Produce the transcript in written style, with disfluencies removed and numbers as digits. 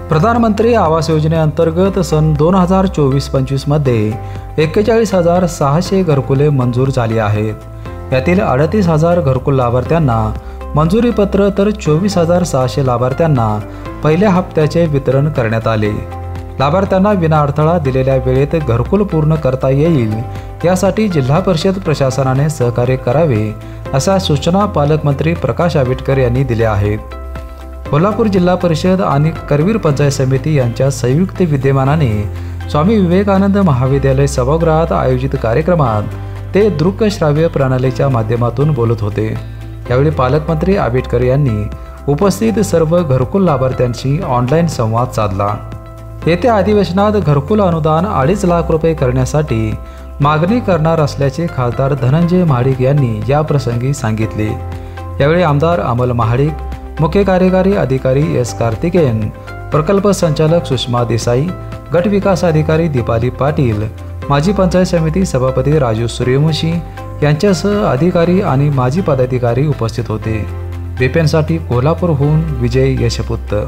प्रधानमंत्री आवास योजनेअंतर्गत सन 2024-25 मध्ये 41,600 घरकुले मंजूर झाली आहेत। यातील 38,000 घरकुल लाभार्थ्यांना मंजुरी पत्र तर 24,600 लाभार्थ्यांना पहिल्या हप्त्याचे वितरण करण्यात आले। लाभार्थ्यांना विनाअडथळा दिलेल्या वेळेत घरकुल पूर्ण करता येईल यासाठी जिल्हा परिषद प्रशासनाने सहकार्य करावे अशा सूचना पालकमंत्री प्रकाश आंबेडकर यांनी दिल्या आहेत। कोल्हापूर जिल्हा परिषद आणि करवीर पंचायत समिती यांच्या संयुक्त विद्यमानाने स्वामी विवेकानंद महाविद्यालय सभागृहात आयोजित कार्यक्रमात ते दृकश्राव्य प्रणालीच्या माध्यमातून बोलत होते। यावेळी पालकमंत्री आंबेडकर यांनी उपस्थित सर्व घरकुल लाभार्थ्यांशी ऑनलाईन संवाद साधला। येत्या अधिवेशनात घरकुल अनुदान 2.5 लाख रुपये करण्यासाठी मागणी करणार असल्याचे खासदार धनंजय महाडिक यांनी या प्रसंगी सांगितले। यावेळी आमदार अमल महाडिक, मुख्य कार्यकारी अधिकारी एस कार्तिकेयन, प्रकल्प संचालक सुषमा देसाई, गट विकास अधिकारी दीपाली पाटील, माजी पंचायत समिती सभापती राजू सूर्यवंशी यांच्यासह अधिकारी आणि माजी पदाधिकारी उपस्थित होते। बीपीएनसाठी कोल्हापूरहून विजय यशपुत्र।